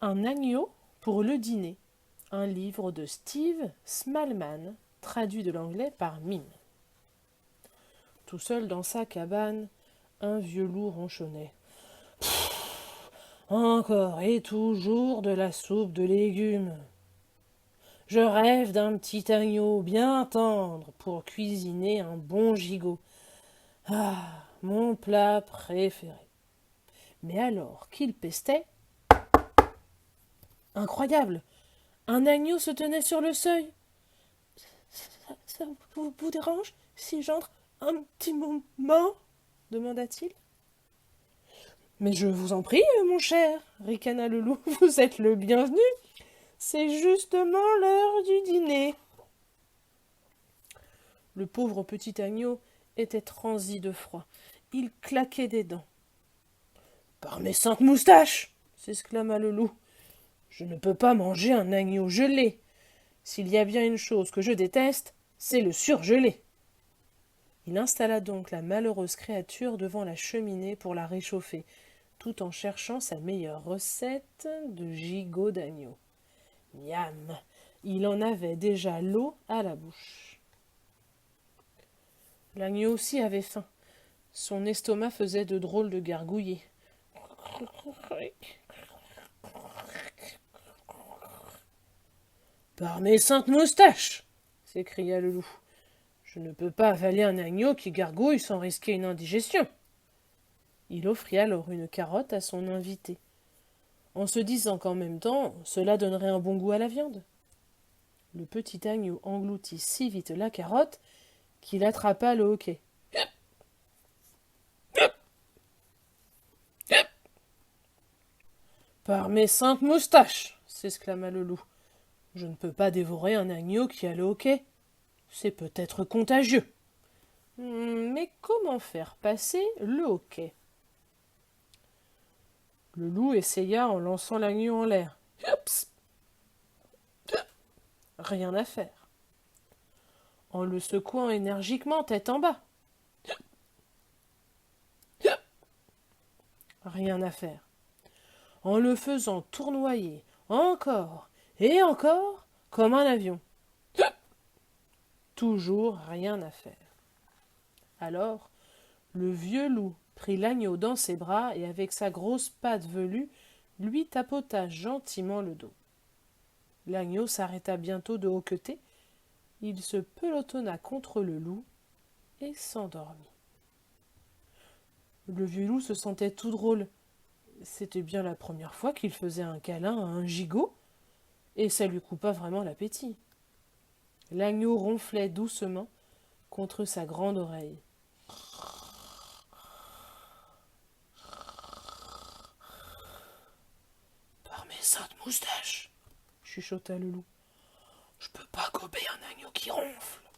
Un agneau pour le dîner. Un livre de Steve Smallman, traduit de l'anglais par Mime. Tout seul dans sa cabane, un vieux loup ronchonnait. Encore et toujours de la soupe de légumes. Je rêve d'un petit agneau bien tendre pour cuisiner un bon gigot. Ah, mon plat préféré. Mais alors qu'il pestait, incroyable, un agneau se tenait sur le seuil. Ça vous dérange si j'entre un petit moment demanda-t-il. Mais je vous en prie, mon cher, ricana le loup, vous êtes le bienvenu. C'est justement l'heure du dîner. Le pauvre petit agneau était transi de froid. Il claquait des dents. Par mes saintes moustaches s'exclama le loup. Je ne peux pas manger un agneau gelé. S'il y a bien une chose que je déteste, c'est le surgelé. Il installa donc la malheureuse créature devant la cheminée pour la réchauffer, tout en cherchant sa meilleure recette de gigot d'agneau. Miam! Il en avait déjà l'eau à la bouche. L'agneau aussi avait faim. Son estomac faisait de drôles de gargouillés. Par mes saintes moustaches s'écria le loup. Je ne peux pas avaler un agneau qui gargouille sans risquer une indigestion. Il offrit alors une carotte à son invité, en se disant qu'en même temps, cela donnerait un bon goût à la viande. Le petit agneau engloutit si vite la carotte qu'il attrapa le hoquet. Par mes saintes moustaches s'exclama le loup. Je ne peux pas dévorer un agneau qui a le hoquet. C'est peut-être contagieux. Mais comment faire passer le hoquet? Le loup essaya en lançant l'agneau en l'air. Oups! Rien à faire. En le secouant énergiquement tête en bas. Rien à faire. En le faisant tournoyer encore et encore comme un avion. Toujours rien à faire. Alors, le vieux loup prit l'agneau dans ses bras et avec sa grosse patte velue, lui tapota gentiment le dos. L'agneau s'arrêta bientôt de hoqueter, il se pelotonna contre le loup et s'endormit. Le vieux loup se sentait tout drôle. C'était bien la première fois qu'il faisait un câlin à un gigot, et ça lui coupa vraiment l'appétit. L'agneau ronflait doucement contre sa grande oreille. Par mes saintes moustaches, chuchota le loup. Je peux pas gober un agneau qui ronfle.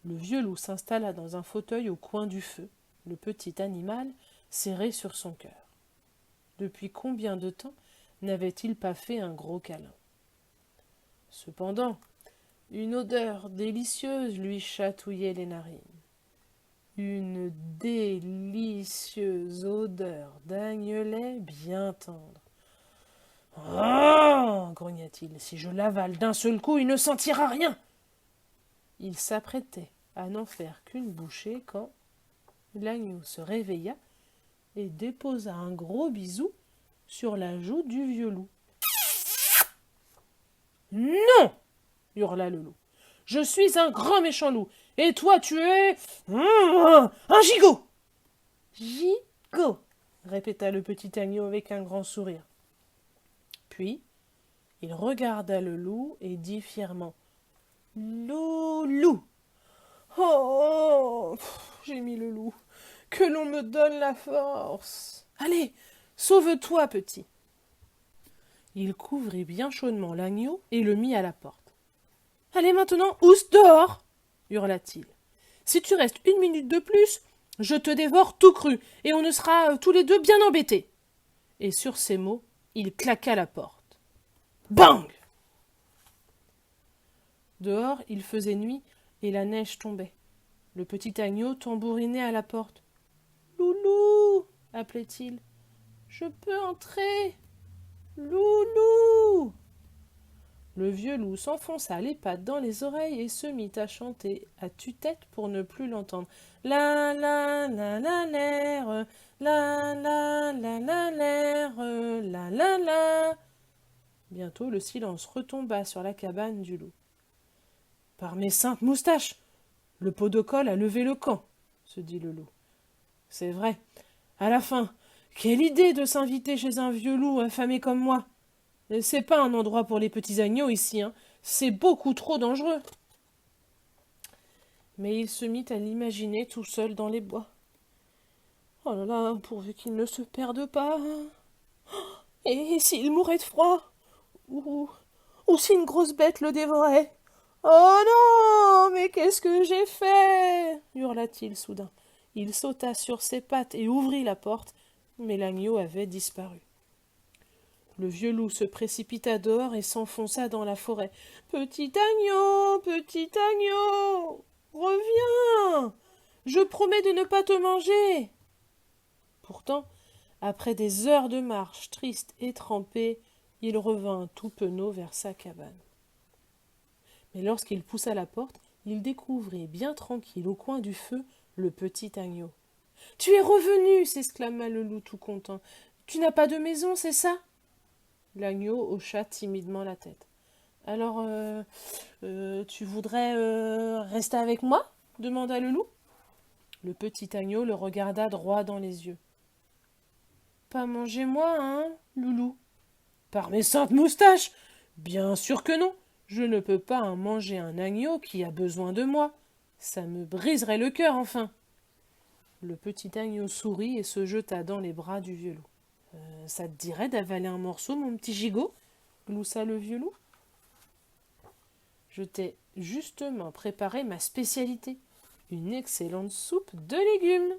Le vieux loup s'installa dans un fauteuil au coin du feu, le petit animal serré sur son cœur. Depuis combien de temps n'avait-il pas fait un gros câlin? Cependant, une odeur délicieuse lui chatouillait les narines. Une délicieuse odeur d'agnelet bien tendre. Oh grogna-t-il, si je l'avale d'un seul coup, il ne sentira rien. Il s'apprêtait à n'en faire qu'une bouchée quand l'agneau se réveilla et déposa un gros bisou sur la joue du vieux loup. Non hurla le loup. Je suis un grand méchant loup, et toi tu es un gigot. Gigot, répéta le petit agneau avec un grand sourire. Puis il regarda le loup et dit fièrement: Loulou. Oh gémit le loup. Que l'on me donne la force. Allez, sauve-toi, petit. Il couvrit bien chaudement l'agneau et le mit à la porte. Allez maintenant, ousse dehors hurla-t-il. Si tu restes une minute de plus, je te dévore tout cru, et on ne sera tous les deux bien embêtés. Et sur ces mots, il claqua la porte. Bang! Dehors, il faisait nuit, et la neige tombait. Le petit agneau tambourinait à la porte. Loulou, appelait-il. Je peux entrer? Loulou !» Le vieux loup s'enfonça les pattes dans les oreilles et se mit à chanter à tue-tête pour ne plus l'entendre. La la la la l'air, la la la la l'air, la la. Bientôt le silence retomba sur la cabane du loup. Par mes saintes moustaches, le pot de colle a levé le camp, se dit le loup. C'est vrai. À la fin, quelle idée de s'inviter chez un vieux loup affamé comme moi. C'est pas un endroit pour les petits agneaux ici, hein. C'est beaucoup trop dangereux. Mais il se mit à l'imaginer tout seul dans les bois. Oh là là, pourvu qu'il ne se perde pas. Et s'il mourait de froid? Ou si une grosse bête le dévorait? Oh non, mais qu'est-ce que j'ai fait? Hurla-t-il soudain. Il sauta sur ses pattes et ouvrit la porte, mais l'agneau avait disparu. Le vieux loup se précipita dehors et s'enfonça dans la forêt. « Petit agneau, reviens! Je promets de ne pas te manger !» Pourtant, après des heures de marche triste et trempée, il revint tout penaud vers sa cabane. Mais lorsqu'il poussa la porte, il découvrit bien tranquille au coin du feu le petit agneau. « Tu es revenu !» s'exclama le loup tout content. « Tu n'as pas de maison, c'est ça ?» L'agneau hocha timidement la tête. « Alors, tu voudrais rester avec moi ?» demanda le loup. Le petit agneau le regarda droit dans les yeux. « Pas manger moi, hein, loulou ?»« Par mes saintes moustaches ! Bien sûr que non. Je ne peux pas manger un agneau qui a besoin de moi. Ça me briserait le cœur, enfin. » Le petit agneau sourit et se jeta dans les bras du vieux loup. « Ça te dirait d'avaler un morceau, mon petit gigot ?» gloussa le vieux loup. « Je t'ai justement préparé ma spécialité, une excellente soupe de légumes. »